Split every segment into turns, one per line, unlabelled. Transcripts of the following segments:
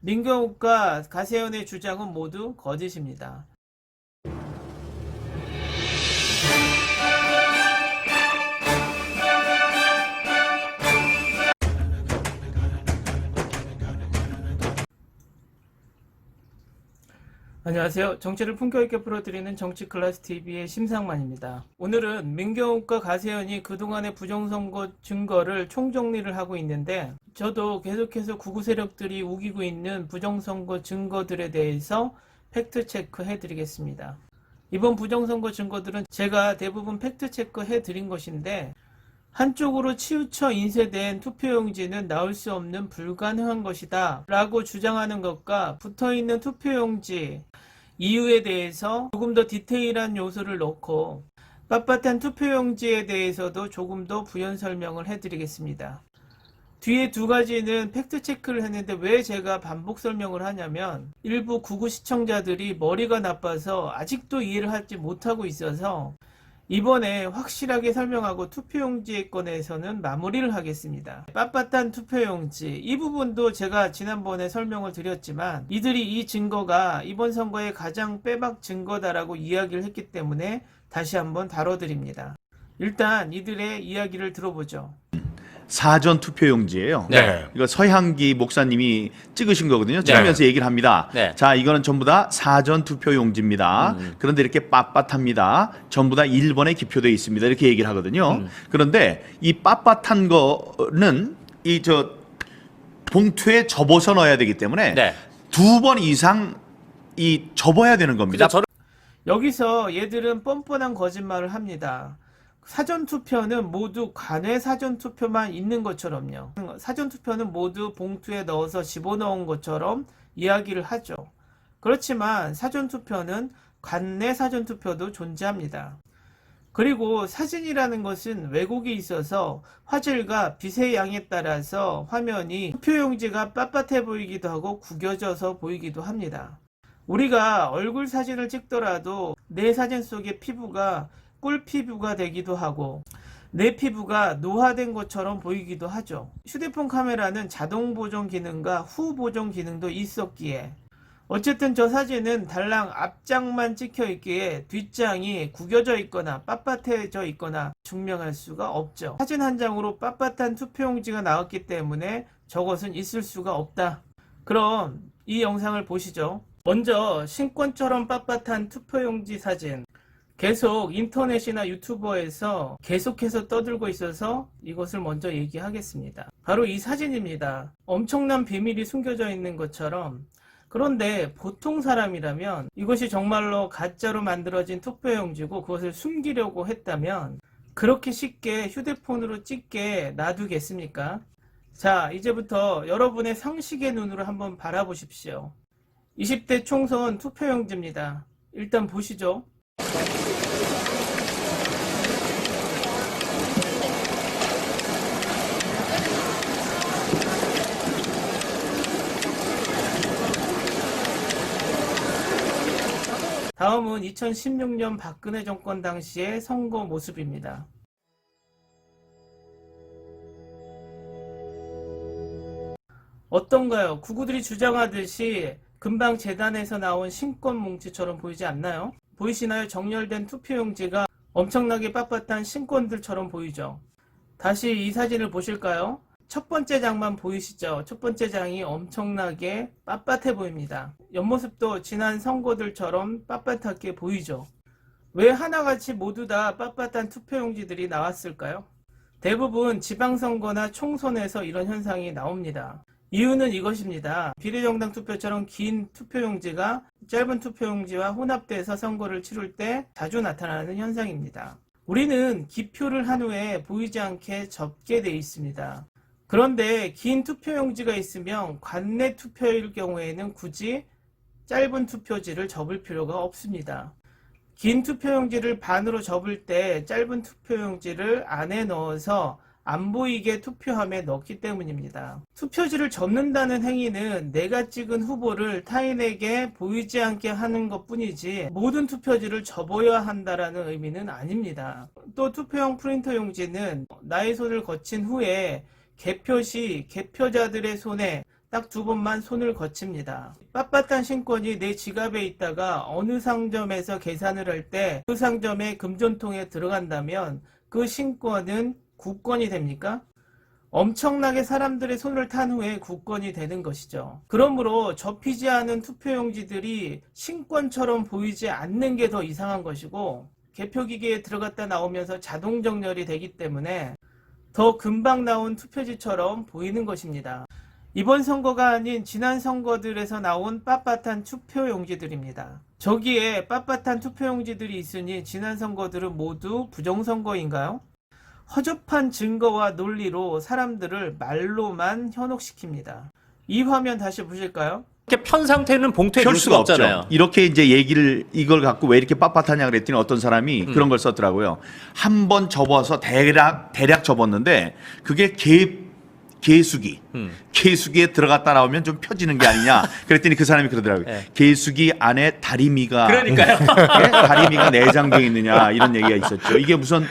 민경욱과 가세현의 주장은 모두 거짓입니다. 안녕하세요. 정치를 품격 있게 풀어드리는 정치클래스TV의 심상만입니다. 오늘은 민경욱과 가세현이 그동안의 부정선거 증거를 총정리를 하고 있는데, 저도 계속해서 구구 세력들이 우기고 있는 부정선거 증거들에 대해서 팩트체크 해드리겠습니다. 이번 부정선거 증거들은 제가 대부분 팩트체크 해드린 것인데, 한쪽으로 치우쳐 인쇄된 투표용지는 나올 수 없는 불가능한 것이다 라고 주장하는 것과, 붙어있는 투표용지 이유에 대해서 조금 더 디테일한 요소를 넣고 빳빳한 투표용지에 대해서도 조금 더 부연 설명을 해드리겠습니다. 뒤에 두 가지는 팩트체크를 했는데 왜 제가 반복 설명을 하냐면, 일부 구구 시청자들이 머리가 나빠서 아직도 이해를 하지 못하고 있어서 이번에 확실하게 설명하고 투표용지에 건에서는 마무리를 하겠습니다. 빳빳한 투표용지, 이 부분도 제가 지난번에 설명을 드렸지만 이들이 이 증거가 이번 선거의 가장 빼박 증거다라고 이야기를 했기 때문에 다시 한번 다뤄드립니다. 일단 이들의 이야기를 들어보죠.
사전 투표용지예요.
네.
이거 서향기 목사님이 찍으신 거거든요. 찍으면서 얘기를 합니다.
네.
자, 이거는 전부 다 사전 투표용지입니다. 그런데 이렇게 빳빳합니다. 전부 다 1번에 기표되어 있습니다. 이렇게 얘기를 하거든요. 그런데 이 빳빳한 거는 이 봉투에 접어서 넣어야 되기 때문에
네.
2번 이상 접어야 되는 겁니다.
여기서 얘들은 뻔뻔한 거짓말을 합니다. 사전투표는 모두 관외 사전투표만 있는 것처럼요. 사전투표는 모두 봉투에 넣어서 집어넣은 것처럼 이야기를 하죠. 그렇지만 사전투표는 관내 사전투표도 존재합니다. 그리고 사진이라는 것은 왜곡이 있어서 화질과 빛의 양에 따라서 화면이 투표용지가 빳빳해 보이기도 하고 구겨져서 보이기도 합니다. 우리가 얼굴 사진을 찍더라도 내 사진 속의 피부가 꿀 피부가 되기도 하고 내 피부가 노화된 것처럼 보이기도 하죠. 휴대폰 카메라는 자동 보정 기능과 후 보정 기능도 있었기에, 어쨌든 저 사진은 달랑 앞장만 찍혀 있기에 뒷장이 구겨져 있거나 빳빳해져 있거나 증명할 수가 없죠. 사진 한 장으로 빳빳한 투표용지가 나왔기 때문에 저것은 있을 수가 없다. 그럼 이 영상을 보시죠. 먼저 신권처럼 빳빳한 투표용지 사진, 계속 인터넷이나 유튜버에서 계속해서 떠들고 있어서 이것을 먼저 얘기하겠습니다. 바로 이 사진입니다. 엄청난 비밀이 숨겨져 있는 것처럼, 그런데 보통 사람이라면 이것이 정말로 가짜로 만들어진 투표용지고 그것을 숨기려고 했다면 그렇게 쉽게 휴대폰으로 찍게 놔두겠습니까? 자, 이제부터 여러분의 상식의 눈으로 한번 바라보십시오. 20대 총선 투표용지입니다. 일단 보시죠. 다음은 2016년 박근혜 정권 당시의 선거 모습입니다. 어떤가요? 구구들이 주장하듯이 금방 재단에서 나온 신권 뭉치처럼 보이지 않나요? 보이시나요? 정렬된 투표용지가 엄청나게 빳빳한 신권들처럼 보이죠? 다시 이 사진을 보실까요? 첫 번째 장만 보이시죠? 첫 번째 장이 엄청나게 빳빳해 보입니다. 옆모습도 지난 선거들처럼 빳빳하게 보이죠? 왜 하나같이 모두 다 빳빳한 투표용지들이 나왔을까요? 대부분 지방선거나 총선에서 이런 현상이 나옵니다. 이유는 이것입니다. 비례정당 투표처럼 긴 투표용지가 짧은 투표용지와 혼합돼서 선거를 치를 때 자주 나타나는 현상입니다. 우리는 기표를 한 후에 보이지 않게 접게 돼 있습니다. 그런데 긴 투표용지가 있으면 관내 투표일 경우에는 굳이 짧은 투표지를 접을 필요가 없습니다. 긴 투표용지를 반으로 접을 때 짧은 투표용지를 안에 넣어서 안 보이게 투표함에 넣기 때문입니다. 투표지를 접는다는 행위는 내가 찍은 후보를 타인에게 보이지 않게 하는 것 뿐이지 모든 투표지를 접어야 한다는 의미는 아닙니다. 또 투표용 프린터 용지는 나의 손을 거친 후에 개표 시 개표자들의 손에 딱 2번만 손을 거칩니다. 빳빳한 신권이 내 지갑에 있다가 어느 상점에서 계산을 할 때 그 상점의 금전통에 들어간다면 그 신권은 국권이 됩니까? 엄청나게 사람들의 손을 탄 후에 국권이 되는 것이죠. 그러므로 접히지 않은 투표용지들이 신권처럼 보이지 않는 게 더 이상한 것이고, 개표기계에 들어갔다 나오면서 자동 정렬이 되기 때문에 더 금방 나온 투표지처럼 보이는 것입니다. 이번 선거가 아닌 지난 선거들에서 나온 빳빳한 투표용지들입니다. 저기에 빳빳한 투표용지들이 있으니 지난 선거들은 모두 부정선거인가요? 허접한 증거와 논리로 사람들을 말로만 현혹시킵니다. 이 화면 다시 보실까요?
이렇게 편 상태는 봉투에 넣을 수가 없잖아요.
이렇게 이제 이걸 갖고 왜 이렇게 빳빳하냐 그랬더니 어떤 사람이 그런 걸 썼더라고요. 한 번 접어서 대략 접었는데 그게 개수기. 개수기에 들어갔다 나오면 좀 펴지는 게 아니냐. 그랬더니 그 사람이 그러더라고요.
네.
개수기 안에 다리미가
그러니까요.
다리미가 내장되어 있느냐 이런 얘기가 있었죠. 이게 무슨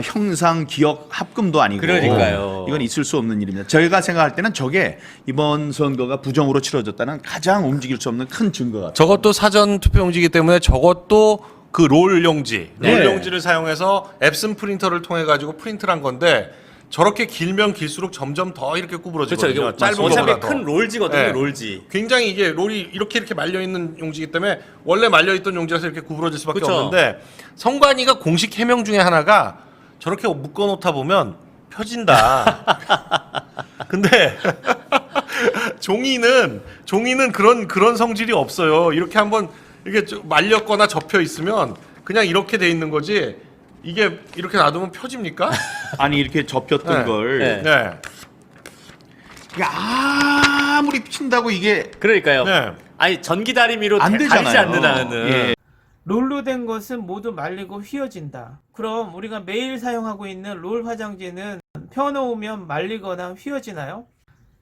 형상 기억 합금도 아니고
그러니까요.
이건 있을 수 없는 일입니다. 저희가 생각할 때는 저게 이번 선거가 부정으로 치러졌다는 가장 움직일 수 없는 큰 증거 같아요.
저것도 사전 투표용지이기 때문에 저것도 그 롤 용지,
네.
롤 용지를 사용해서 앱슨 프린터를 통해 가지고 프린트를 한 건데 저렇게 길면 길수록 점점 더 이렇게 구부러지거든요.
그렇죠.
짧은
어차피
거보다 더.
큰 롤지거든요.
네.
롤지.
굉장히 이게 롤이 이렇게 말려 있는 용지이기 때문에 원래 말려 있던 용지라서 이렇게 구부러질 수밖에
그쵸.
없는데 선관위가 공식 해명 중에 하나가 저렇게 묶어 놓다 보면 펴진다. 근데 종이는 그런 성질이 없어요. 이렇게 한번 이렇게 좀 말렸거나 접혀 있으면 그냥 이렇게 돼 있는 거지. 이게 이렇게 놔두면 펴집니까?
아니 이렇게 접혔던
네.
걸
네.
네.
이게 아무리 핀다고 이게
그러니까요.
네.
아니 전기다리미로
안
가리지
되잖아요.
않는다는.
예.
롤로 된 것은 모두 말리고 휘어진다. 그럼 우리가 매일 사용하고 있는 롤 화장지는 펴놓으면 말리거나 휘어지나요?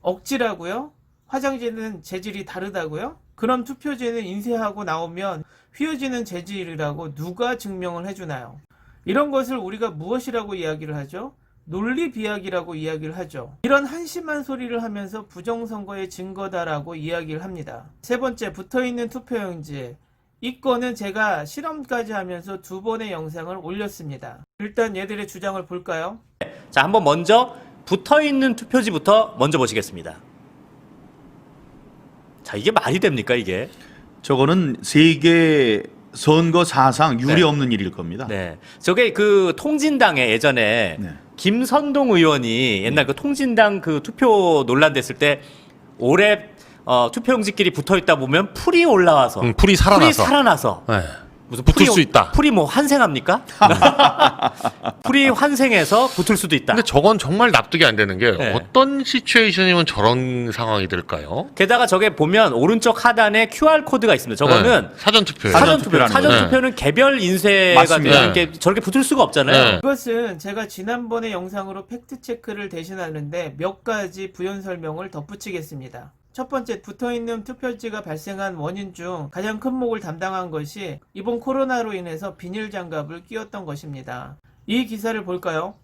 억지라고요? 화장지는 재질이 다르다고요? 그럼 투표지는 인쇄하고 나오면 휘어지는 재질이라고 누가 증명을 해주나요? 이런 것을 우리가 무엇이라고 이야기를 하죠? 논리 비약이라고 이야기를 하죠. 이런 한심한 소리를 하면서 부정선거의 증거다라고 이야기를 합니다. 세 번째, 붙어있는 투표용지. 이 건은 제가 실험까지 하면서 2번의 영상을 올렸습니다. 일단 얘들의 주장을 볼까요?
자, 한번 먼저 붙어있는 투표지부터 먼저 보시겠습니다. 자, 이게 말이 됩니까, 이게?
저거는 세계 선거 사상 유례
네.
없는 일일 겁니다.
네. 저게 그 통진당에 예전에
네.
김선동 의원이 옛날 그 통진당 그 투표 논란 됐을 때 올해 투표용지끼리 붙어 있다 보면 풀이 올라와서
풀이 살아나서.
살아나서
네. 무슨 붙을 수 있다.
풀이 뭐 환생합니까? 풀이 환생해서 붙을 수도 있다.
근데 저건 정말 납득이 안 되는 게
네.
어떤 시츄에이션이면 저런 상황이 될까요?
게다가 저게 보면 오른쪽 하단에 QR 코드가 있습니다. 저거는
네. 사전 투표예요.
사전투표라는
사전
거죠.
투표는 개별 인쇄가
맞습니다.
이렇게 저렇게 붙을 수가 없잖아요.
네.
이것은 제가 지난번에 영상으로 팩트체크를 대신하는데 몇 가지 부연 설명을 덧붙이겠습니다. 첫 번째, 붙어있는 투표지가 발생한 원인 중 가장 큰 몫을 담당한 것이 이번 코로나로 인해서 비닐 장갑을 끼웠던 것입니다. 이 기사를 볼까요?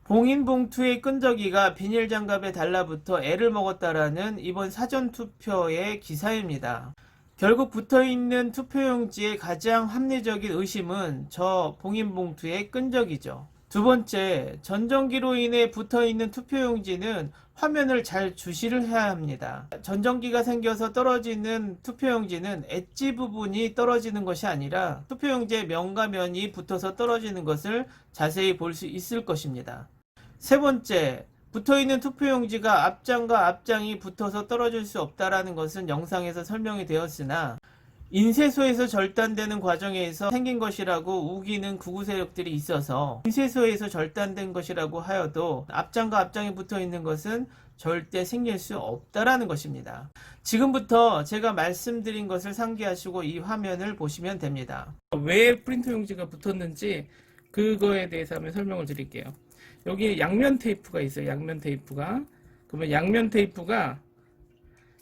봉인 봉투의 끈적이가 비닐 장갑에 달라붙어 애를 먹었다라는 이번 사전투표의 기사입니다. 결국 붙어있는 투표용지의 가장 합리적인 의심은 저 봉인 봉투의 끈적이죠. 두 번째, 전정기로 인해 붙어있는 투표용지는 화면을 잘 주시를 해야 합니다. 전정기가 생겨서 떨어지는 투표용지는 엣지 부분이 떨어지는 것이 아니라 투표용지의 면과 면이 붙어서 떨어지는 것을 자세히 볼 수 있을 것입니다. 세 번째, 붙어있는 투표용지가 앞장과 앞장이 붙어서 떨어질 수 없다는 것은 영상에서 설명이 되었으나 인쇄소에서 절단되는 과정에서 생긴 것이라고 우기는 극우 세력들이 있어서 인쇄소에서 절단된 것이라고 하여도 앞장과 앞장이 붙어 있는 것은 절대 생길 수 없다라는 것입니다. 지금부터 제가 말씀드린 것을 상기하시고 이 화면을 보시면 됩니다. 왜 프린터 용지가 붙었는지 그거에 대해서 한번 설명을 드릴게요. 여기 양면 테이프가 있어요. 양면 테이프가. 그러면 양면 테이프가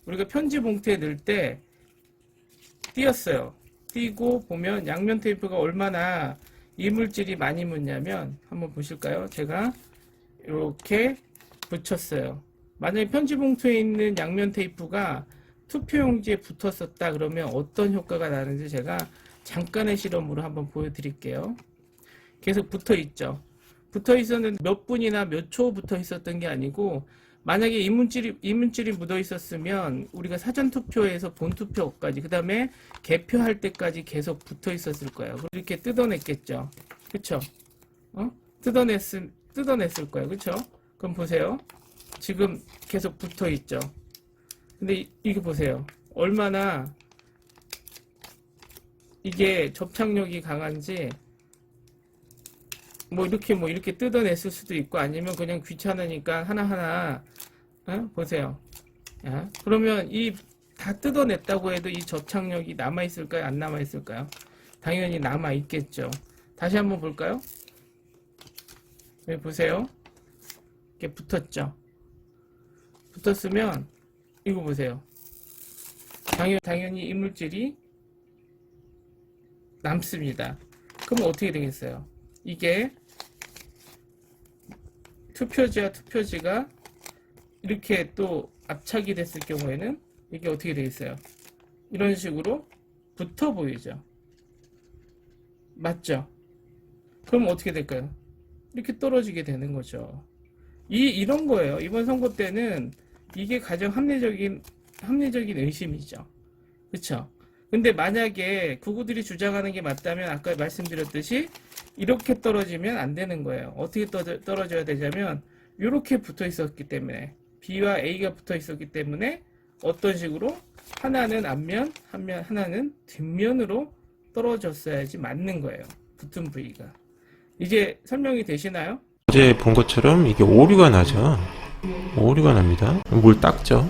우리가 편지 봉투에 넣을 때 띄었어요. 띄고 보면 양면 테이프가 얼마나 이물질이 많이 묻냐면 한번 보실까요? 제가 이렇게 붙였어요. 만약에 편지 봉투에 있는 양면 테이프가 투표용지에 붙었었다 그러면 어떤 효과가 나는지 제가 잠깐의 실험으로 한번 보여드릴게요. 계속 붙어 있죠. 붙어 있었는데 몇 분이나 몇 초 붙어 있었던 게 아니고, 만약에 이문줄이 묻어 있었으면 우리가 사전투표에서 본투표까지, 그 다음에 개표할 때까지 계속 붙어 있었을 거예요. 이렇게 뜯어냈겠죠. 그쵸? 뜯어냈을 거예요. 그쵸? 그럼 보세요. 지금 계속 붙어 있죠. 근데 이거 보세요. 얼마나 이게 접착력이 강한지. 뭐 이렇게 뜯어냈을 수도 있고, 아니면 그냥 귀찮으니까 하나하나 보세요. 야, 그러면 이 다 뜯어냈다고 해도 이 접착력이 남아 있을까요? 안 남아 있을까요? 당연히 남아 있겠죠. 다시 한번 볼까요? 여기 보세요. 이렇게 붙었죠. 붙었으면 이거 보세요. 당연히 이물질이 남습니다. 그럼 어떻게 되겠어요? 이게 투표지와 투표지가 이렇게 또 압착이 됐을 경우에는 이게 어떻게 되겠어요? 이런 식으로 붙어 보이죠? 맞죠? 그럼 어떻게 될까요? 이렇게 떨어지게 되는 거죠. 이런 거예요. 이번 선거 때는 이게 가장 합리적인 의심이죠. 그쵸? 근데 만약에 구구들이 주장하는 게 맞다면 아까 말씀드렸듯이 이렇게 떨어지면 안 되는 거예요. 어떻게 떨어져야 되냐면 이렇게 붙어 있었기 때문에, B와 A가 붙어 있었기 때문에 어떤 식으로 하나는 앞면, 하나는 뒷면으로 떨어졌어야지 맞는 거예요. 붙은 부위가. 이제 설명이 되시나요?
어제 본 것처럼 이게 오류가 나죠. 오류가 납니다. 물 닦죠.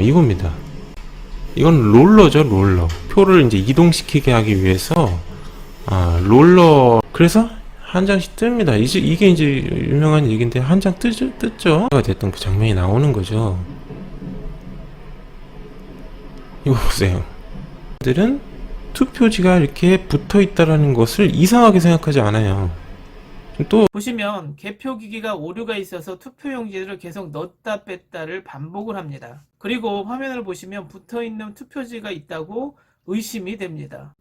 이겁니다. 이건 롤러죠, 롤러. 표를 이제 이동시키게 하기 위해서 롤러. 그래서 한 장씩 뜹니다. 이게 이제 유명한 얘기인데, 한 장 뜯죠. 됐던 그 장면이 나오는 거죠. 이거 보세요. 들은 투표지가 이렇게 붙어 있다라는 것을 이상하게 생각하지 않아요. 또
보시면 개표기기가 오류가 있어서 투표용지를 계속 넣었다 뺐다를 반복을 합니다. 그리고 화면을 보시면 붙어있는 투표지가 있다고 의심이 됩니다.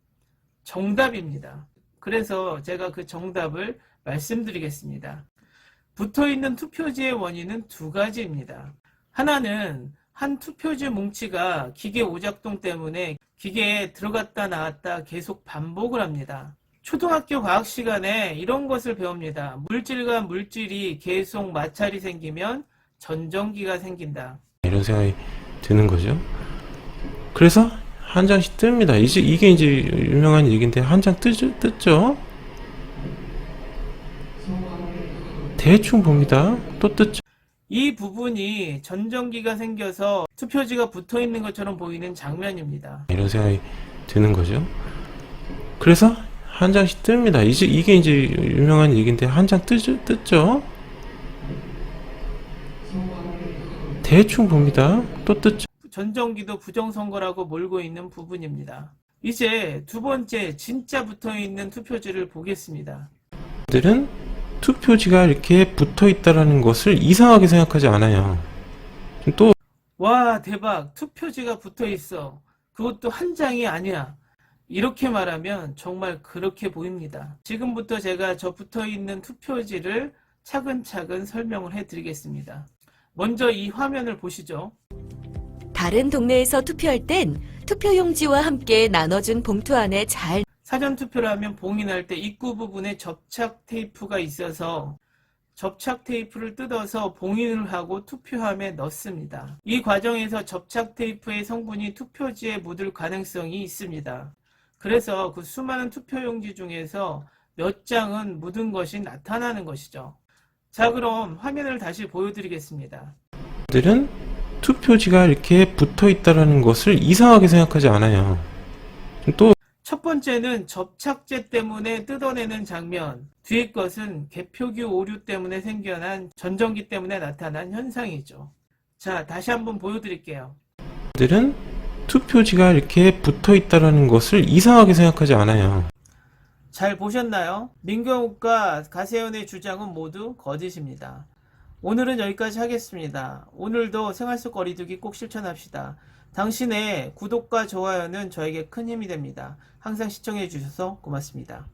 정답입니다. 그래서 제가 그 정답을 말씀드리겠습니다. 붙어있는 투표지의 원인은 두 가지입니다. 하나는 한 투표지 뭉치가 기계 오작동 때문에 기계에 들어갔다 나왔다 계속 반복을 합니다. 초등학교 과학 시간에 이런 것을 배웁니다. 물질과 물질이 계속 마찰이 생기면 전정기가 생긴다.
이런 생각이 드는 거죠. 그래서 한 장씩 뜹니다. 이게 이제 유명한 얘기인데, 한 장 뜯죠. 대충 봅니다. 또 뜯죠.
이 부분이 전정기가 생겨서 투표지가 붙어 있는 것처럼 보이는 장면입니다.
이런 생각이 드는 거죠. 그래서 한 장씩 뜹니다. 이게 이제 유명한 얘기인데, 한 장 뜯죠. 대충 봅니다. 또 뜯죠.
전정기도 부정선거라고 몰고 있는 부분입니다. 이제 두 번째 진짜 붙어있는 투표지를 보겠습니다.
들은 투표지가 이렇게 붙어 있다라는 것을 이상하게 생각하지 않아요. 또
와, 대박, 투표지가 붙어 있어. 그것도 한 장이 아니야. 이렇게 말하면 정말 그렇게 보입니다. 지금부터 제가 저 붙어 있는 투표지를 차근차근 설명을 해드리겠습니다. 먼저 이 화면을 보시죠.
다른 동네에서 투표할 땐 투표용지와 함께 나눠준 봉투 안에 잘
사전투표를 하면 봉인할 때 입구 부분에 접착 테이프가 있어서 접착 테이프를 뜯어서 봉인을 하고 투표함에 넣습니다. 이 과정에서 접착 테이프의 성분이 투표지에 묻을 가능성이 있습니다. 그래서 그 수많은 투표용지 중에서 몇 장은 묻은 것이 나타나는 것이죠. 자, 그럼 화면을 다시 보여드리겠습니다.
들은 투표지가 이렇게 붙어 있다라는 것을 이상하게 생각하지 않아요. 또
첫 번째는 접착제 때문에 뜯어내는 장면, 뒤의 것은 개표기 오류 때문에 생겨난 전정기 때문에 나타난 현상이죠. 자, 다시 한번 보여드릴게요.
들은 투표지가 이렇게 붙어 있다라는 것을 이상하게 생각하지 않아요.
잘 보셨나요? 민경욱과 가세연의 주장은 모두 거짓입니다. 오늘은 여기까지 하겠습니다. 오늘도 생활 속 거리두기 꼭 실천합시다. 당신의 구독과 좋아요는 저에게 큰 힘이 됩니다. 항상 시청해 주셔서 고맙습니다.